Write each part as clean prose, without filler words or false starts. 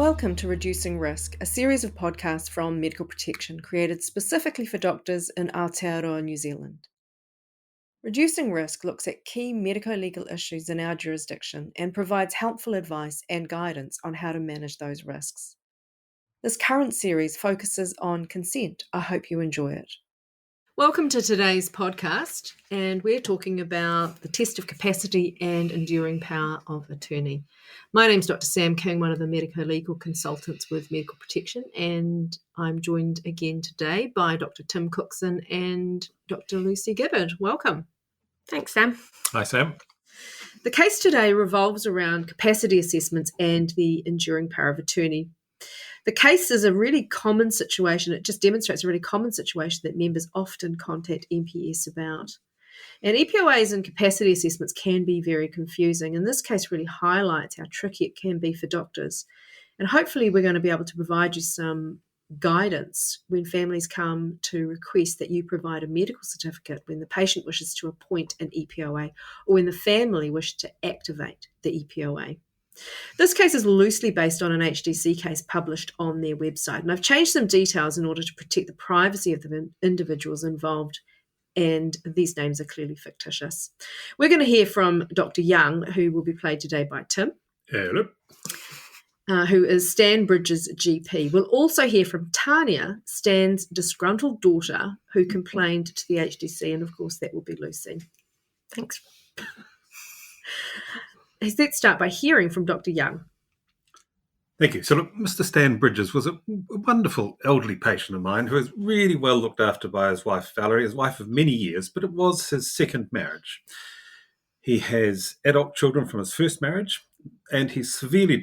Welcome to Reducing Risk, a series of podcasts from Medical Protection created specifically for doctors in Aotearoa, New Zealand. Reducing Risk looks at key medico-legal issues in our jurisdiction and provides helpful advice and guidance on how to manage those risks. This current series focuses on consent. I hope you enjoy it. Welcome to today's podcast, and we're talking about the test of capacity and enduring power of attorney. My name's Dr. Sam King, one of the medico-legal consultants with Medical Protection, and I'm joined again today by Dr. Tim Cookson and Dr. Lucy Gibbard. Welcome. Thanks, Sam. Hi, Sam. The case today revolves around capacity assessments and the enduring power of attorney. The case is a really common situation. It just demonstrates a really common situation that members often contact MPS about. And EPOAs and capacity assessments can be very confusing. And this case really highlights how tricky it can be for doctors. And hopefully we're going to be able to provide you some guidance when families come to request that you provide a medical certificate when the patient wishes to appoint an EPOA or when the family wishes to activate the EPOA. This case is loosely based on an HDC case published on their website, and I've changed some details in order to protect the privacy of the individuals involved, and these names are clearly fictitious. We're going to hear from Dr. Young, who will be played today by Tim. Hello. Who is Stan Bridges' GP. We'll also hear from Tanya, Stan's disgruntled daughter, who complained to the HDC, and of course that will be Lucy. Thanks. Let's start by hearing from Dr. Young. Thank you. So, look, Mr. Stan Bridges was a wonderful elderly patient of mine who was really well looked after by his wife, Valerie, his wife of many years, but it was his second marriage. He has adult children from his first marriage, and he's severely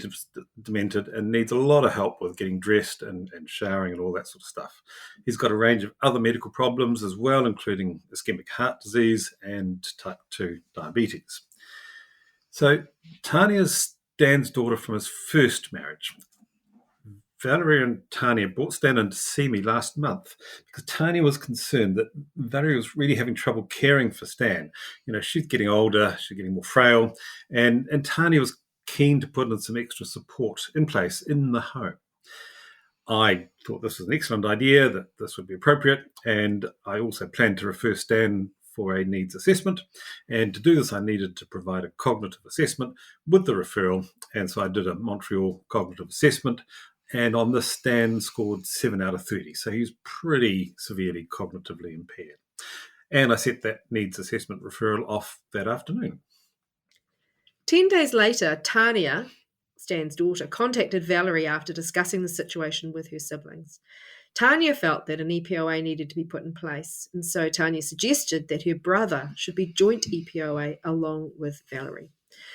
demented and needs a lot of help with getting dressed and showering and all that sort of stuff. He's got a range of other medical problems as well, including ischemic heart disease and type 2 diabetes. So Tanya's Stan's daughter from his first marriage. Valerie and Tanya brought Stan in to see me last month because Tanya was concerned that Valerie was really having trouble caring for Stan. You know, she's getting older, she's getting more frail, and Tanya was keen to put in some extra support in place in the home. I thought this was an excellent idea, that this would be appropriate, and I also planned to refer Stan for a needs assessment, and to do this I needed to provide a cognitive assessment with the referral, and so I did a Montreal cognitive assessment, and on this Stan scored 7 out of 30, so he's pretty severely cognitively impaired. And I set that needs assessment referral off that afternoon. 10 days later, Tanya, Stan's daughter, contacted Valerie after discussing the situation with her siblings. Tanya felt that an EPOA needed to be put in place, and so Tanya suggested that her brother should be joint EPOA along with Valerie.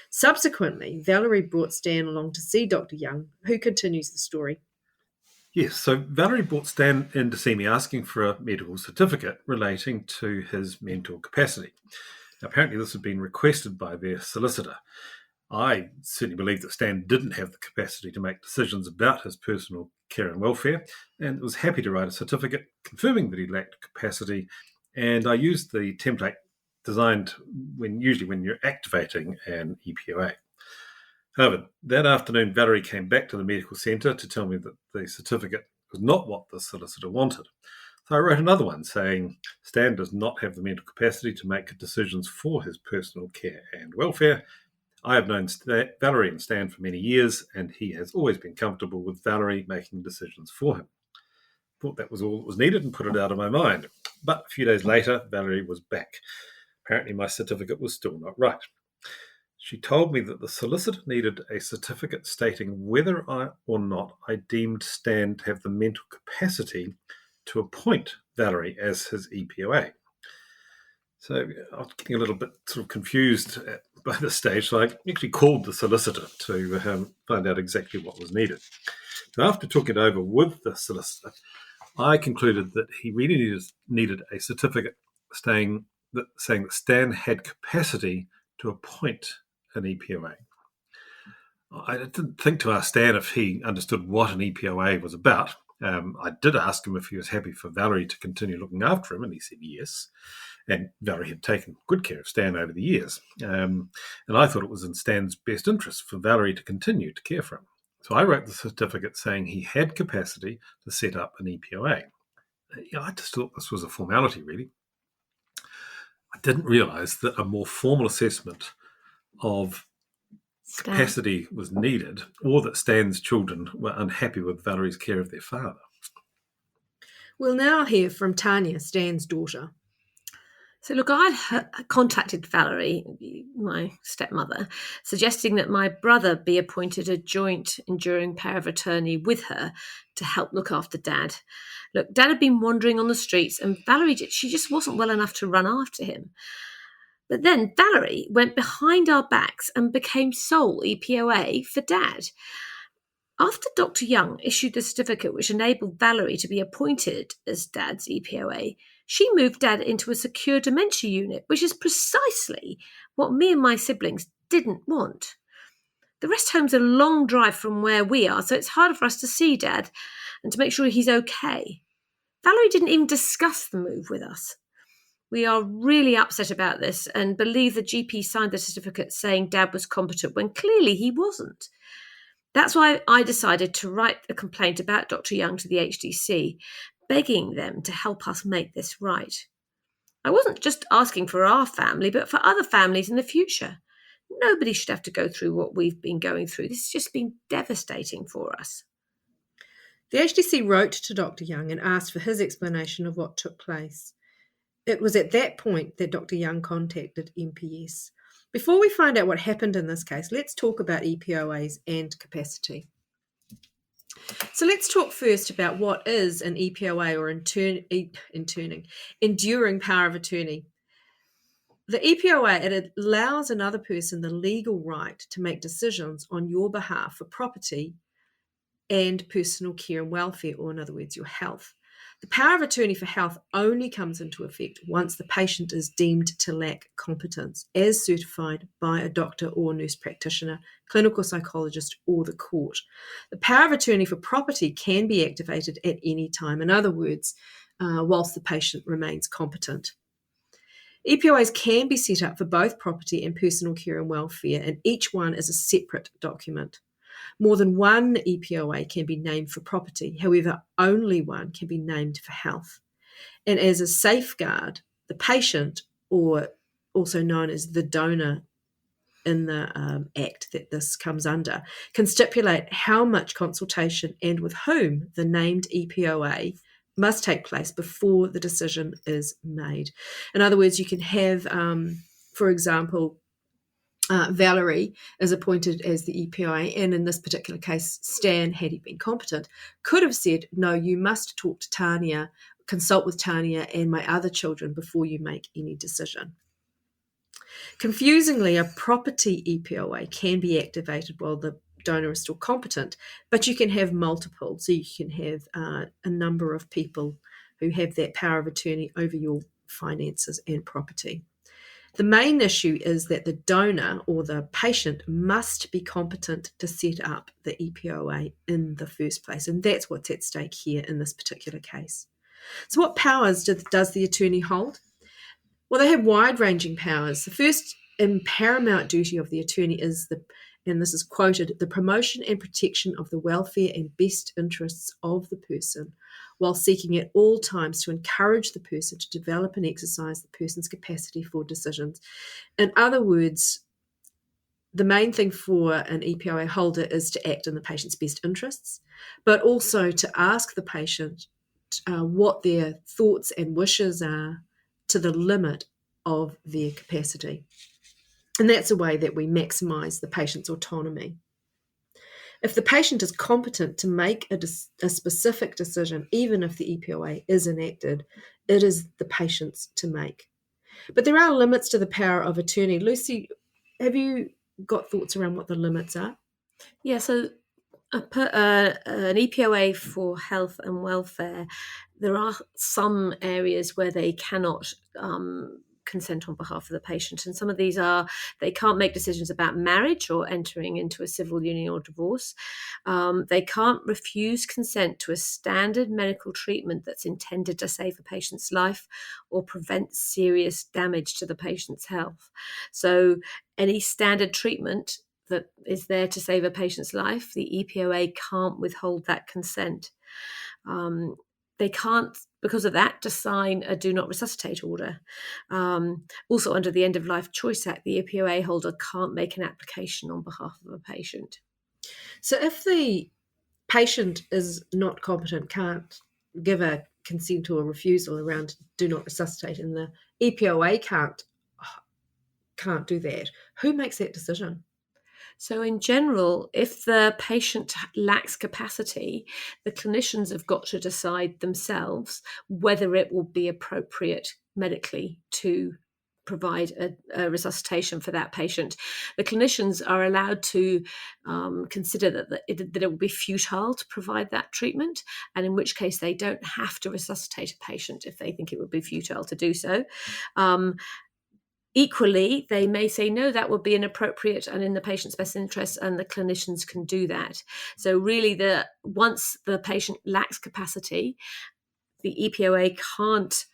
Subsequently, Valerie brought Stan along to see Dr. Young, who continues the story. Yes, so Valerie brought Stan in to see me asking for a medical certificate relating to his mental capacity. Apparently this had been requested by their solicitor. I certainly believe that Stan didn't have the capacity to make decisions about his personal care and welfare, and was happy to write a certificate confirming that he lacked capacity, and I used the template designed usually when you're activating an EPOA. However, that afternoon Valerie came back to the medical centre to tell me that the certificate was not what the solicitor wanted. So I wrote another one saying Stan does not have the mental capacity to make decisions for his personal care and welfare. I have known Valerie and Stan for many years, and he has always been comfortable with Valerie making decisions for him. Thought that was all that was needed and put it out of my mind. But a few days later, Valerie was back. Apparently my certificate was still not right. She told me that the solicitor needed a certificate stating whether or not I deemed Stan to have the mental capacity to appoint Valerie as his EPOA. So I was getting a little bit sort of confused by this stage, so I actually called the solicitor to find out exactly what was needed. So after talking it over with the solicitor, I concluded that he really needed a certificate saying that Stan had capacity to appoint an EPOA. I didn't think to ask Stan if he understood what an EPOA was about. I did ask him if he was happy for Valerie to continue looking after him, and he said yes. And Valerie had taken good care of Stan over the years. And I thought it was in Stan's best interest for Valerie to continue to care for him. So I wrote the certificate saying he had capacity to set up an EPOA. I just thought this was a formality, really. I didn't realise that a more formal assessment of capacity was needed, or that Stan's children were unhappy with Valerie's care of their father. We'll now hear from Tanya, Stan's daughter. So, look, I'd contacted Valerie, my stepmother, suggesting that my brother be appointed a joint enduring power of attorney with her to help look after Dad. Look, Dad had been wandering on the streets, and Valerie, she just wasn't well enough to run after him. But then Valerie went behind our backs and became sole EPOA for Dad. After Dr. Young issued the certificate which enabled Valerie to be appointed as Dad's EPOA, she moved Dad into a secure dementia unit, which is precisely what me and my siblings didn't want. The rest home's a long drive from where we are, so it's harder for us to see Dad and to make sure he's okay. Valerie didn't even discuss the move with us. We are really upset about this and believe the GP signed the certificate saying Dad was competent when clearly he wasn't. That's why I decided to write a complaint about Dr. Young to the HDC, begging them to help us make this right. I wasn't just asking for our family, but for other families in the future. Nobody should have to go through what we've been going through. This has just been devastating for us. The HDC wrote to Dr. Young and asked for his explanation of what took place. It was at that point that Dr. Young contacted MPS. Before we find out what happened in this case, let's talk about EPOAs and capacity. So let's talk first about what is an EPOA or enduring power of attorney. The EPOA, it allows another person the legal right to make decisions on your behalf for property and personal care and welfare, or in other words, your health. The power of attorney for health only comes into effect once the patient is deemed to lack competence, as certified by a doctor or nurse practitioner, clinical psychologist, or the court. The power of attorney for property can be activated at any time, in other words, whilst the patient remains competent. EPOAs can be set up for both property and personal care and welfare, and each one is a separate document. More than one EPOA can be named for property, however, only one can be named for health. And as a safeguard, the patient, or also known as the donor in the Act that this comes under, can stipulate how much consultation and with whom the named EPOA must take place before the decision is made. In other words, you can have, for example, Valerie is appointed as the EPOA, and in this particular case, Stan, had he been competent, could have said, no, you must talk to Tanya, consult with Tanya and my other children before you make any decision. Confusingly, a property EPOA can be activated while the donor is still competent, but you can have multiple. So you can have a number of people who have that power of attorney over your finances and property. The main issue is that the donor or the patient must be competent to set up the EPOA in the first place, and that's what's at stake here in this particular case. So what powers does the attorney hold? Well, they have wide-ranging powers. The first and paramount duty of the attorney is and this is quoted, the promotion and protection of the welfare and best interests of the person, while seeking at all times to encourage the person to develop and exercise the person's capacity for decisions. In other words, the main thing for an EPOA holder is to act in the patient's best interests, but also to ask the patient what their thoughts and wishes are to the limit of their capacity. And that's a way that we maximise the patient's autonomy. If the patient is competent to make a specific decision, even if the EPOA is enacted, it is the patient's to make. But there are limits to the power of attorney. Lucy, have you got thoughts around what the limits are? Yeah, so an EPOA for health and welfare, there are some areas where they cannot consent on behalf of the patient, and some of these are they can't make decisions about marriage or entering into a civil union or divorce. They can't refuse consent to a standard medical treatment that's intended to save a patient's life or prevent serious damage to the patient's health. So any standard treatment that is there to save a patient's life, the EPOA can't withhold that consent. They can't, because of that, just sign a do not resuscitate order. Also, under the End of Life Choice Act, the EPOA holder can't make an application on behalf of a patient. So if the patient is not competent, can't give a consent or a refusal around do not resuscitate, and the EPOA can't do that, who makes that decision? So in general, if the patient lacks capacity, the clinicians have got to decide themselves whether it will be appropriate medically to provide a resuscitation for that patient. The clinicians are allowed to consider that it will be futile to provide that treatment, and in which case they don't have to resuscitate a patient if they think it would be futile to do so. Equally, they may say, no, that would be inappropriate and in the patient's best interest, and the clinicians can do that. So really, once the patient lacks capacity, the EPOA can't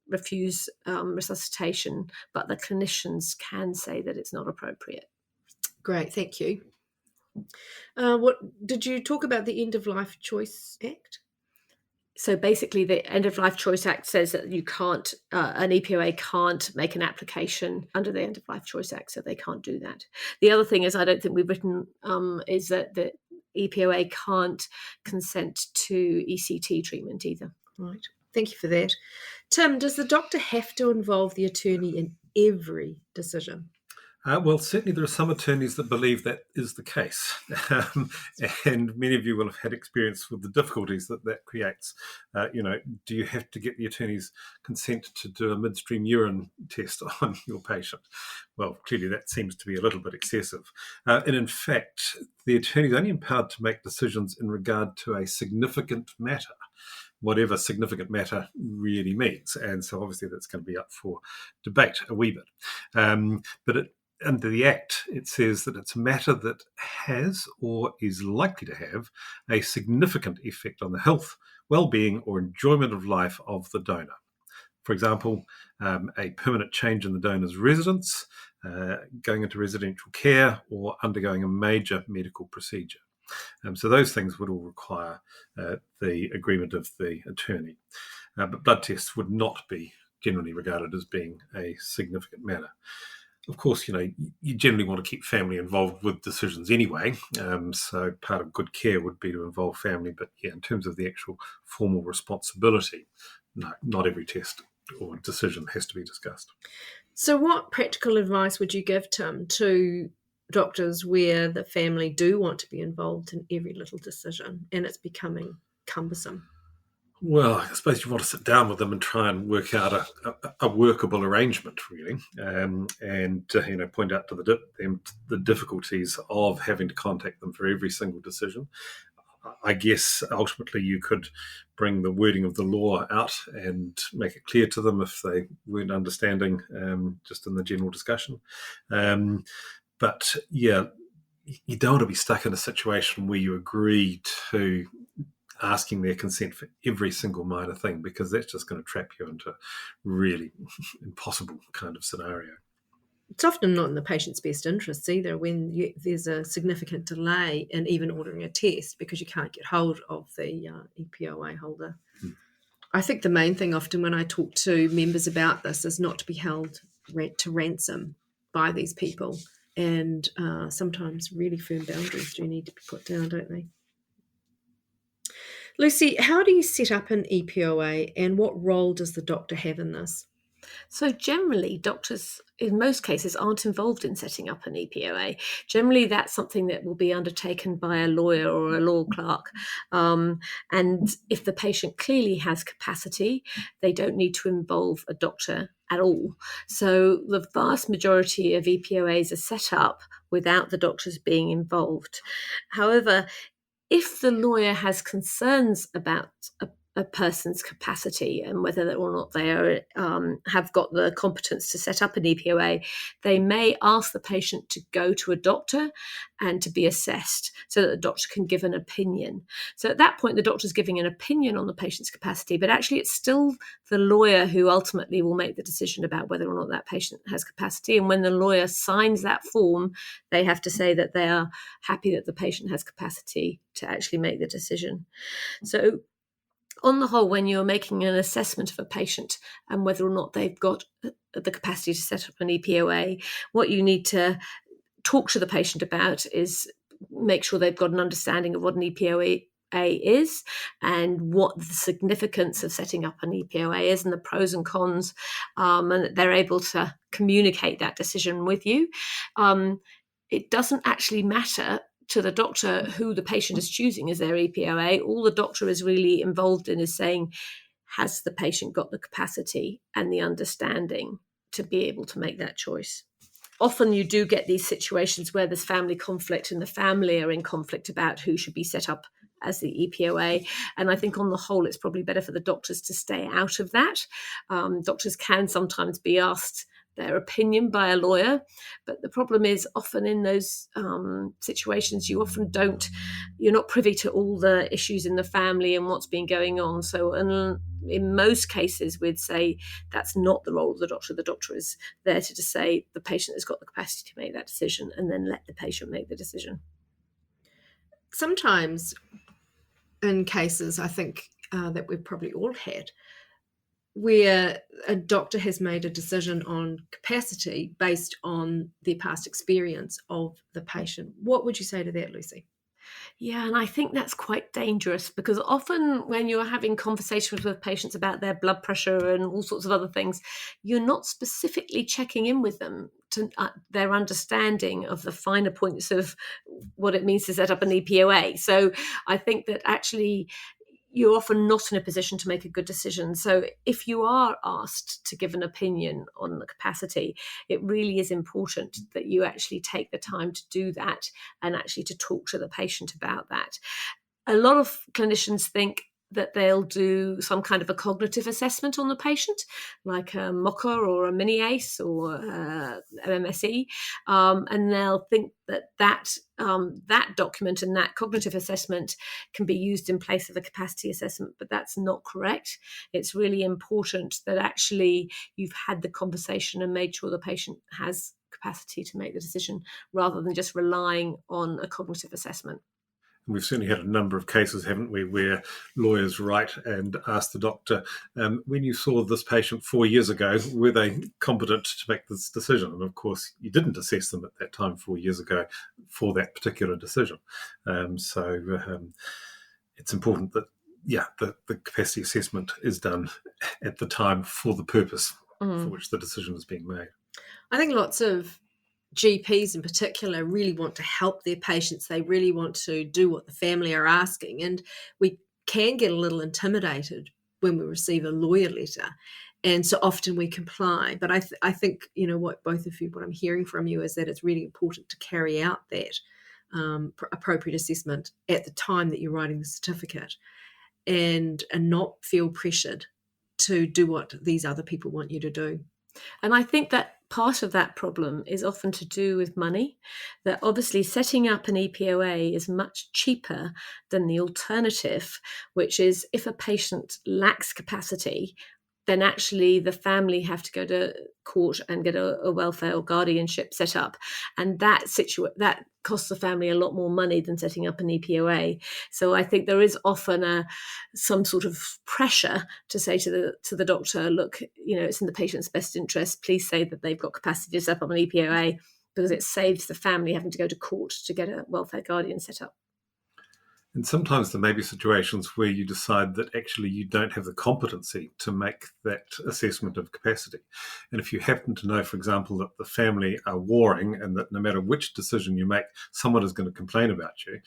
refuse resuscitation, but the clinicians can say that it's not appropriate. Great, thank you. What did you talk about the End of Life Choice Act? So basically, the End of Life Choice Act says that you can't, an EPOA can't make an application under the End of Life Choice Act, so they can't do that. The other thing is, I don't think we've written, is that the EPOA can't consent to ECT treatment either. Right, thank you for that. Tim, does the doctor have to involve the attorney in every decision? Well, certainly there are some attorneys that believe that is the case. And many of you will have had experience with the difficulties that creates. Do you have to get the attorney's consent to do a midstream urine test on your patient? Well, clearly that seems to be a little bit excessive. And in fact, the attorney is only empowered to make decisions in regard to a significant matter, whatever significant matter really means. And so obviously that's going to be up for debate a wee bit. But under the Act, it says that it's a matter that has or is likely to have a significant effect on the health, well-being or enjoyment of life of the donor. For example, a permanent change in the donor's residence, going into residential care, or undergoing a major medical procedure. So those things would all require the agreement of the attorney. But blood tests would not be generally regarded as being a significant matter. Of course, you generally want to keep family involved with decisions anyway. So part of good care would be to involve family. But yeah, in terms of the actual formal responsibility, no, not every test or decision has to be discussed. So what practical advice would you give, Tim, to doctors where the family do want to be involved in every little decision and it's becoming cumbersome? Well, I suppose you want to sit down with them and try and work out a workable arrangement, really, and point out to them the difficulties of having to contact them for every single decision. I guess ultimately you could bring the wording of the law out and make it clear to them if they weren't understanding just in the general discussion. But yeah, you don't want to be stuck in a situation where you agree to asking their consent for every single minor thing, because that's just going to trap you into a really impossible kind of scenario. It's often not in the patient's best interests either when there's a significant delay in even ordering a test because you can't get hold of the EPOA holder. I think the main thing often when I talk to members about this is not to be held to ransom by these people, and sometimes really firm boundaries do need to be put down, don't they? Lucy, how do you set up an EPOA and what role does the doctor have in this? So generally, doctors, in most cases, aren't involved in setting up an EPOA. Generally, that's something that will be undertaken by a lawyer or a law clerk. And if the patient clearly has capacity, they don't need to involve a doctor at all. So the vast majority of EPOAs are set up without the doctors being involved. However, if the lawyer has concerns about a person's capacity and whether or not they are have got the competence to set up an EPOA, they may ask the patient to go to a doctor and to be assessed so that the doctor can give an opinion. So at that point, the doctor's giving an opinion on the patient's capacity, but actually it's still the lawyer who ultimately will make the decision about whether or not that patient has capacity. And when the lawyer signs that form, they have to say that they are happy that the patient has capacity to actually make the decision. So on the whole, when you're making an assessment of a patient and whether or not they've got the capacity to set up an EPOA, what you need to talk to the patient about is make sure they've got an understanding of what an EPOA is and what the significance of setting up an EPOA is and the pros and cons, and that they're able to communicate that decision with you. It doesn't actually matter to the doctor who the patient is choosing as their EPOA. All the doctor is really involved in is saying, has the patient got the capacity and the understanding to be able to make that choice? Often you do get these situations where there's family conflict and the family are in conflict about who should be set up as the EPOA. And I think on the whole, it's probably better for the doctors to stay out of that. Doctors can sometimes be asked their opinion by a lawyer, but the problem is often in those situations you're not privy to all the issues in the family and what's been going on. So in most cases we'd say that's not the role of the doctor. The doctor is there to just say the patient has got the capacity to make that decision and then let the patient make the decision. Sometimes in cases, I think that we've probably all had, where a doctor has made a decision on capacity based on their past experience of the patient. What would you say to that, Lucy? Yeah, and I think that's quite dangerous because often when you're having conversations with patients about their blood pressure and all sorts of other things, you're not specifically checking in with them to their understanding of the finer points of what it means to set up an EPOA. So I think that actually you're often not in a position to make a good decision. So if you are asked to give an opinion on the capacity, it really is important that you actually take the time to do that and actually to talk to the patient about that. A lot of clinicians think that they'll do some kind of a cognitive assessment on the patient, like a MOCA or a mini ACE or MMSE, and they'll think that document and that cognitive assessment can be used in place of a capacity assessment, but that's not correct. It's really important that actually you've had the conversation and made sure the patient has capacity to make the decision rather than just relying on a cognitive assessment. We've certainly had a number of cases, haven't we, where lawyers write and ask the doctor, when you saw this patient 4 years ago, were they competent to make this decision? And of course, you didn't assess them at that time 4 years ago for that particular decision. So it's important that, the capacity assessment is done at the time for the purpose for which the decision is being made. I think lots of GPs in particular really want to help their patients. They really want to do what the family are asking. And we can get a little intimidated when we receive a lawyer letter. And so often we comply. But I think, what I'm hearing from you is that it's really important to carry out that appropriate assessment at the time that you're writing the certificate and not feel pressured to do what these other people want you to do. And I think that part of that problem is often to do with money, that obviously setting up an EPOA is much cheaper than the alternative, which is if a patient lacks capacity, then actually the family have to go to court and get a welfare or guardianship set up. And that costs the family a lot more money than setting up an EPOA. So I think there is often some sort of pressure to say to the doctor, look, it's in the patient's best interest. Please say that they've got capacity to set up an EPOA because it saves the family having to go to court to get a welfare guardian set up. And sometimes there may be situations where you decide that actually you don't have the competency to make that assessment of capacity. And if you happen to know, for example, that the family are warring and that no matter which decision you make, someone is going to complain about you,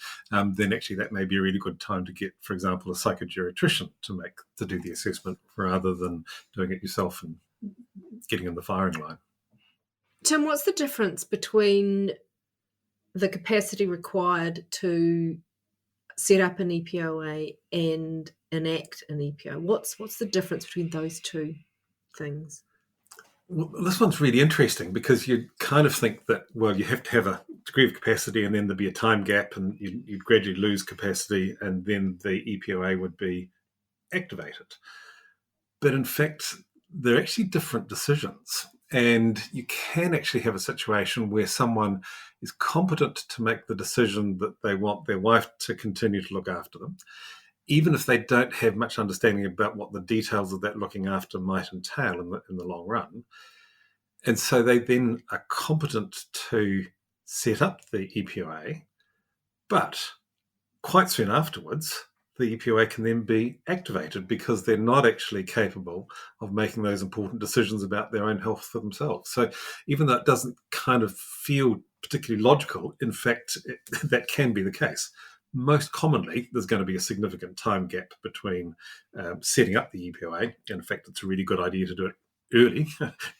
then actually that may be a really good time to get, for example, a psychogeriatrician to do the assessment rather than doing it yourself and getting in the firing line. Tim, what's the difference between the capacity required to set up an EPOA and enact an EPO? What's the difference between those two things? Well, this one's really interesting because you kind of think that, well, you have to have a degree of capacity and then there'd be a time gap and you'd gradually lose capacity and then the EPOA would be activated. But in fact, they're actually different decisions. And you can actually have a situation where someone is competent to make the decision that they want their wife to continue to look after them, even if they don't have much understanding about what the details of that looking after might entail in the long run. And so they then are competent to set up the EPOA, but quite soon afterwards, the EPOA can then be activated because they're not actually capable of making those important decisions about their own health for themselves. So even though it doesn't kind of feel particularly logical, in fact, that can be the case. Most commonly, there's going to be a significant time gap between setting up the EPOA. And in fact, it's a really good idea to do it early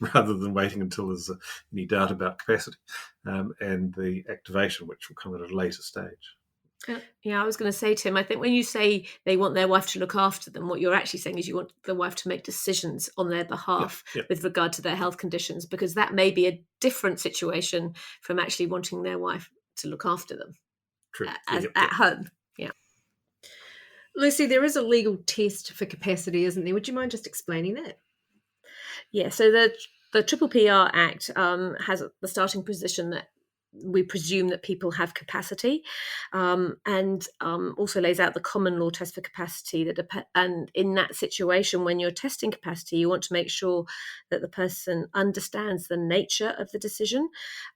rather than waiting until there's any doubt about capacity, and the activation, which will come at a later stage. Yeah, I was going to say, Tim, I think when you say they want their wife to look after them, what you're actually saying is you want the wife to make decisions on their behalf with regard to their health conditions, because that may be a different situation from actually wanting their wife to look after them. True. At home. Yeah. Lucy, there is a legal test for capacity, isn't there? Would you mind just explaining that? Yeah, so the Triple PR Act has the starting position that we presume that people have capacity, and also lays out the common law test for capacity. And in that situation, when you're testing capacity, you want to make sure that the person understands the nature of the decision,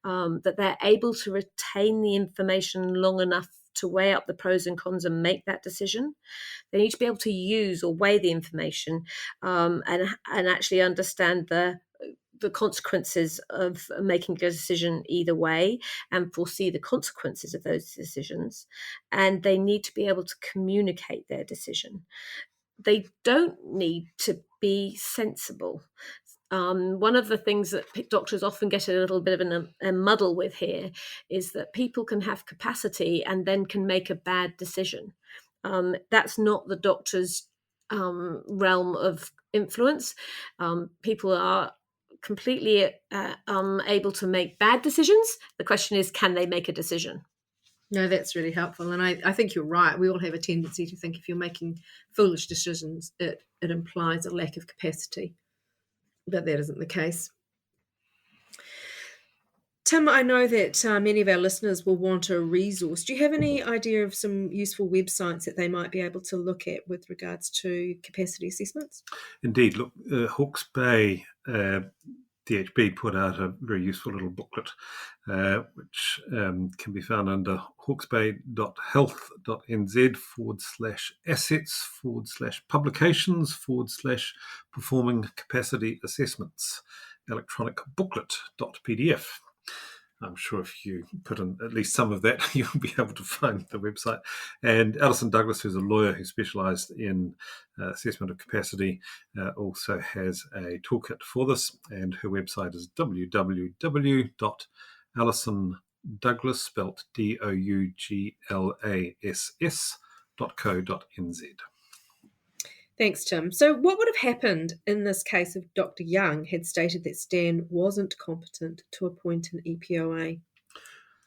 that they're able to retain the information long enough to weigh up the pros and cons and make that decision. They need to be able to use or weigh the information, and actually understand the consequences of making a decision either way and foresee the consequences of those decisions. And they need to be able to communicate their decision. They don't need to be sensible. One of the things that doctors often get a little bit of a muddle with here is that people can have capacity and then can make a bad decision. That's not the doctor's realm of influence. People are completely able to make bad decisions. The question is, can they make a decision? No, that's really helpful. And I think you're right. We all have a tendency to think if you're making foolish decisions, it implies a lack of capacity. But that isn't the case. Tim, I know that many of our listeners will want a resource. Do you have any idea of some useful websites that they might be able to look at with regards to capacity assessments? Indeed. Look, Hawke's Bay DHB put out a very useful little booklet, which can be found under hawkesbay.health.nz/assets/publications/performing capacity assessments, electronic booklet.pdf. I'm sure if you put in at least some of that, you'll be able to find the website. And Alison Douglas, who's a lawyer who specialised in assessment of capacity, also has a toolkit for this. And her website is www.alisondouglas, spelt douglass.co.nz. Thanks, Tim. So what would have happened in this case if Dr. Young had stated that Stan wasn't competent to appoint an EPOA?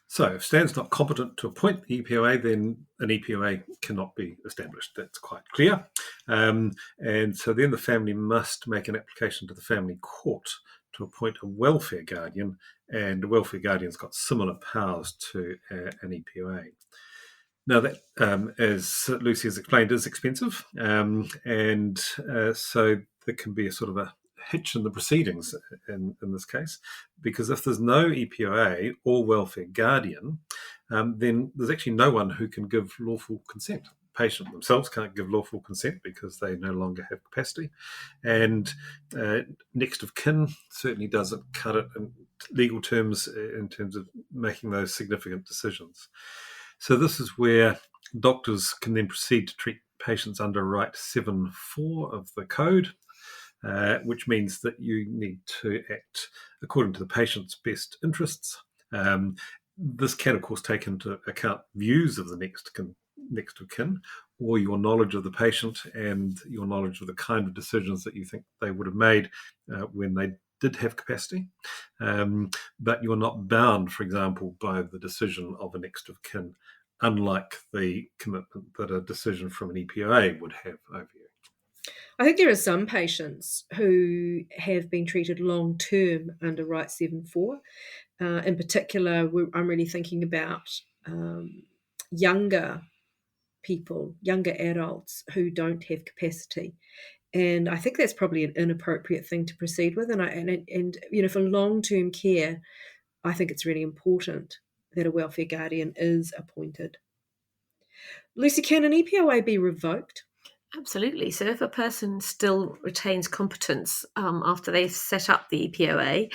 So if Stan's not competent to appoint the EPOA, then an EPOA cannot be established. That's quite clear. And so then the family must make an application to the family court to appoint a welfare guardian, and the welfare guardian's got similar powers to an EPOA. Now, that, as Lucy has explained, is expensive, and so there can be a sort of a hitch in the proceedings in this case, because if there's no EPOA or welfare guardian, then there's actually no one who can give lawful consent. The patient themselves can't give lawful consent because they no longer have capacity, and next of kin certainly doesn't cut it in legal terms in terms of making those significant decisions. So this is where doctors can then proceed to treat patients under Right 7.4 of the code, which means that you need to act according to the patient's best interests. This can, of course, take into account views of the next next of kin, or your knowledge of the patient and your knowledge of the kind of decisions that you think they would have made when they did have capacity. But you're not bound, for example, by the decision of a next of kin, unlike the commitment that a decision from an EPA would have over you. I think there are some patients who have been treated long term under Right 74. In particular, I'm really thinking about younger people, younger adults who don't have capacity. And I think that's probably an inappropriate thing to proceed with. And for long-term care, I think it's really important that a welfare guardian is appointed. Lucy, can an EPOA be revoked? Absolutely. So if a person still retains competence after they've set up the EPOA,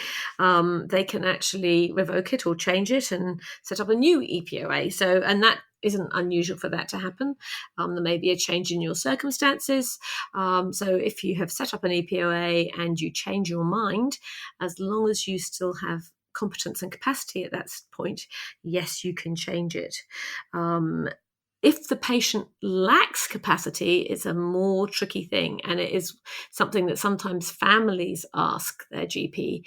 they can actually revoke it or change it and set up a new EPOA. And that isn't unusual for that to happen. There may be a change in your circumstances. So if you have set up an EPOA and you change your mind, as long as you still have competence and capacity at that point, yes, you can change it. If the patient lacks capacity, it's a more tricky thing, and it is something that sometimes families ask their GP.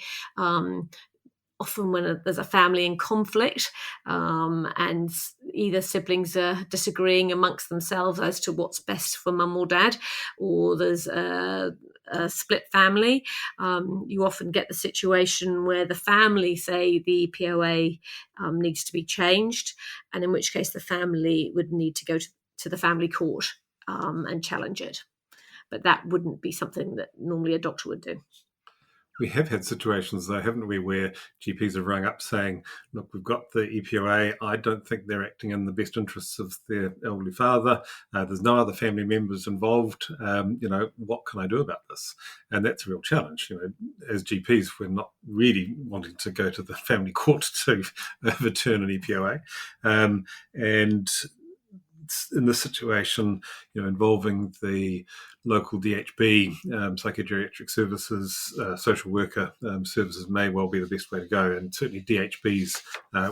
Often when there's a family in conflict and either siblings are disagreeing amongst themselves as to what's best for mum or dad, or there's a split family, you often get the situation where the family say the EPOA needs to be changed, and in which case the family would need to go to the family court and challenge it. But that wouldn't be something that normally a doctor would do. We have had situations, though, haven't we, where GPs have rung up saying, look, we've got the EPOA. I don't think they're acting in the best interests of their elderly father. There's no other family members involved. What can I do about this? And that's a real challenge. As GPs, we're not really wanting to go to the family court to overturn an EPOA. And in this situation, involving the local DHB, psychogeriatric services, social worker services may well be the best way to go. And certainly DHBs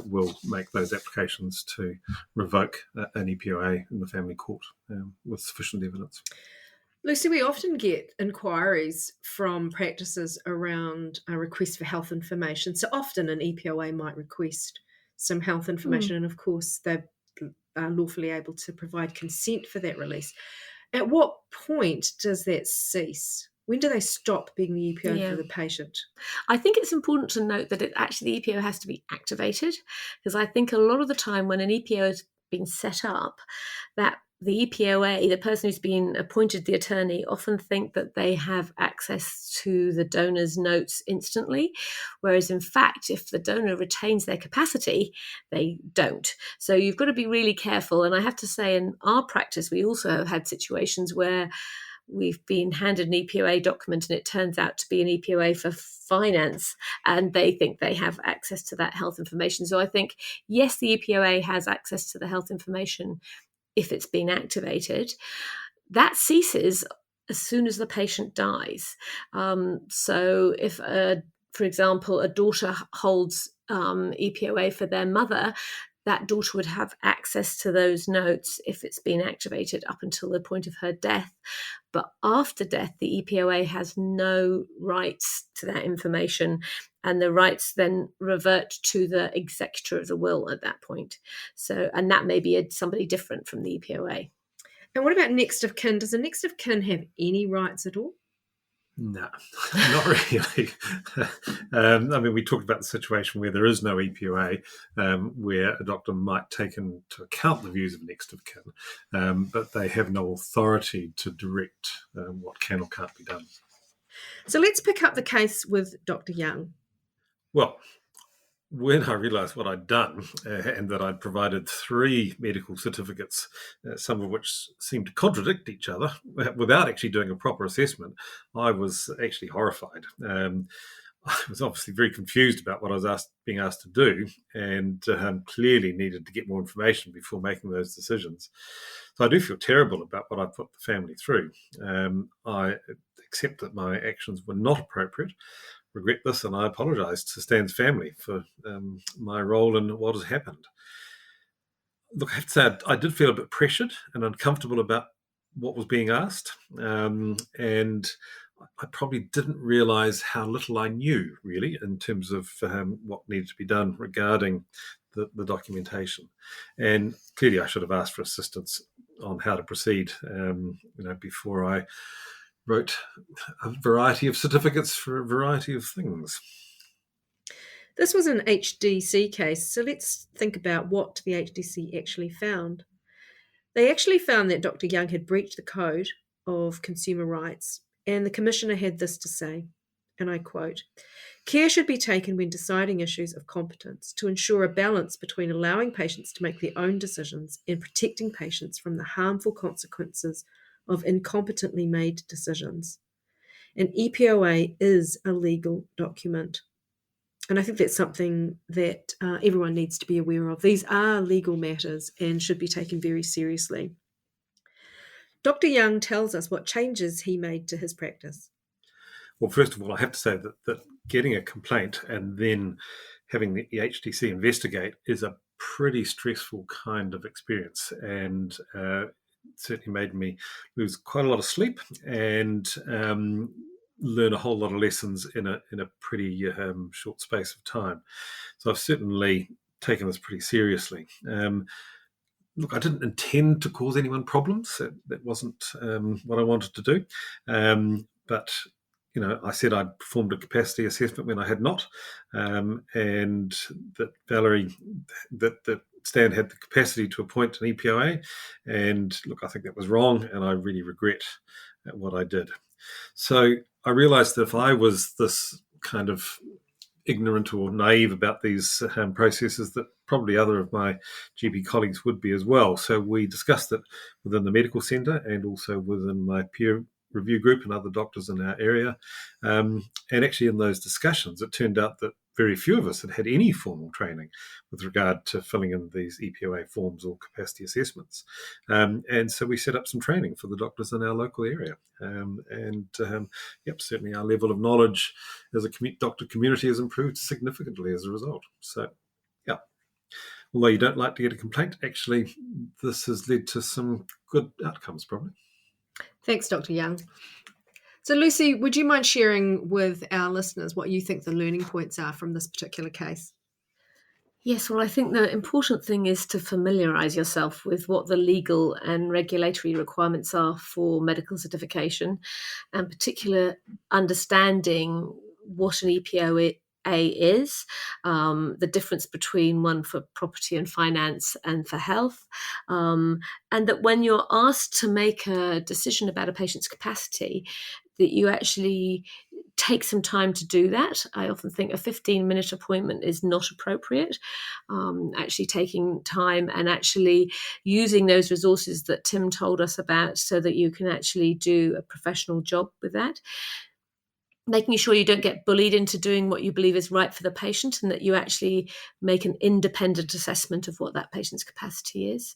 will make those applications to revoke an EPOA in the family court with sufficient evidence. Lucy, we often get inquiries from practices around a request for health information. So often an EPOA might request some health information, and of course they're lawfully able to provide consent for that release. At what point does that cease? When do they stop being the EPO for the patient? I think it's important to note that the EPO has to be activated, because I think a lot of the time when an EPO has been set up, that the EPOA, the person who's been appointed the attorney, often think that they have access to the donor's notes instantly, whereas in fact, if the donor retains their capacity, they don't. So you've got to be really careful. And I have to say, in our practice, we also have had situations where we've been handed an EPOA document and it turns out to be an EPOA for finance, and they think they have access to that health information. So I think, yes, the EPOA has access to the health information if it's been activated. That ceases as soon as the patient dies. So if, for example, a daughter holds EPOA for their mother, that daughter would have access to those notes if it's been activated up until the point of her death. But after death, the EPOA has no rights to that information, and the rights then revert to the executor of the will at that point. So, and that may be somebody different from the EPOA. And what about next of kin? Does a next of kin have any rights at all? No, not really. We talked about the situation where there is no EPOA, where a doctor might take into account the views of next of kin, but they have no authority to direct what can or can't be done. So let's pick up the case with Dr. Young. Well, when I realised what I'd done and that I'd provided 3 medical certificates, some of which seemed to contradict each other without actually doing a proper assessment, I was actually horrified. I was obviously very confused about what I was being asked to do, and clearly needed to get more information before making those decisions. So I do feel terrible about what I put the family through. I accept that my actions were not appropriate, regret this, and I apologise to Stan's family for my role in what has happened. Look, I have to say, I did feel a bit pressured and uncomfortable about what was being asked. And I probably didn't realise how little I knew, really, in terms of what needed to be done regarding the documentation. And clearly, I should have asked for assistance on how to proceed, before I wrote a variety of certificates for a variety of things. This was an HDC case, so let's think about what the HDC actually found. They actually found that Dr. Young had breached the Code of Consumer Rights, and the Commissioner had this to say, and I quote, "Care should be taken when deciding issues of competence to ensure a balance between allowing patients to make their own decisions and protecting patients from the harmful consequences of incompetently made decisions. An EPOA is a legal document." And I think that's something that everyone needs to be aware of. These are legal matters and should be taken very seriously. Dr. Young tells us what changes he made to his practice. Well, first of all, I have to say that getting a complaint and then having the HDC investigate is a pretty stressful kind of experience, and certainly made me lose quite a lot of sleep and learn a whole lot of lessons in a pretty short space of time. So I've certainly taken this pretty seriously. Look, I didn't intend to cause anyone problems. That wasn't what I wanted to do. But I said I'd performed a capacity assessment when I had not, and that that Stan had the capacity to appoint an EPOA. And look, I think that was wrong, and I really regret what I did. So I realised that if I was this kind of ignorant or naive about these processes, that probably other of my GP colleagues would be as well. So we discussed it within the medical centre and also within my peer review group and other doctors in our area. And actually in those discussions, it turned out that very few of us had any formal training with regard to filling in these EPOA forms or capacity assessments. And so we set up some training for the doctors in our local area. Certainly our level of knowledge as a doctor community has improved significantly as a result. So, yeah. Although you don't like to get a complaint, actually, this has led to some good outcomes, probably. Thanks, Dr. Young. So, Lucy, would you mind sharing with our listeners what you think the learning points are from this particular case? Yes, well, I think the important thing is to familiarise yourself with what the legal and regulatory requirements are for medical certification, and particular understanding what an EPOA is, the difference between one for property and finance and for health, and that when you're asked to make a decision about a patient's capacity, that you actually take some time to do that. I often think a 15-minute appointment is not appropriate. Actually taking time and actually using those resources that Tim told us about so that you can actually do a professional job with that. Making sure you don't get bullied into doing what you believe is right for the patient, and that you actually make an independent assessment of what that patient's capacity is.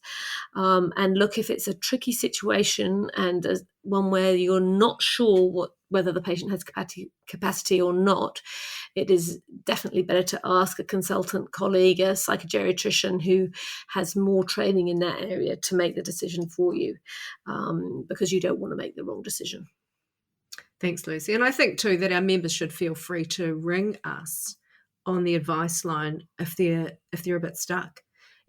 And look, if it's a tricky situation and one where you're not sure whether the patient has capacity or not, it is definitely better to ask a consultant colleague, a psychogeriatrician who has more training in that area to make the decision for you, because you don't want to make the wrong decision. Thanks, Lucy. And I think too that our members should feel free to ring us on the advice line if they're a bit stuck.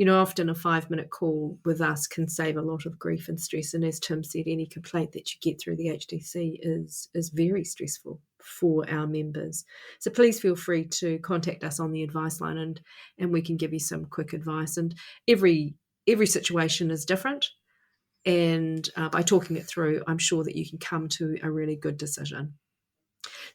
Often a 5-minute call with us can save a lot of grief and stress. And as Tim said, any complaint that you get through the HDC is very stressful for our members. So please feel free to contact us on the advice line, and we can give you some quick advice. And every situation is different. And by talking it through, I'm sure that you can come to a really good decision.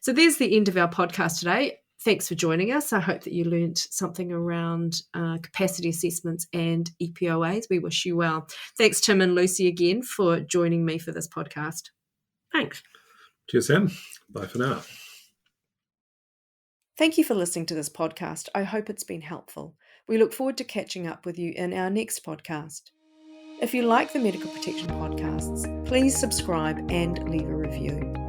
So there's the end of our podcast today. Thanks for joining us. I hope that you learned something around capacity assessments and EPOAs. We wish you well. Thanks, Tim and Lucy, again for joining me for this podcast. Thanks. Cheers, Sam. Bye for now. Thank you for listening to this podcast. I hope it's been helpful. We look forward to catching up with you in our next podcast. If you like the Medical Protection podcasts, please subscribe and leave a review.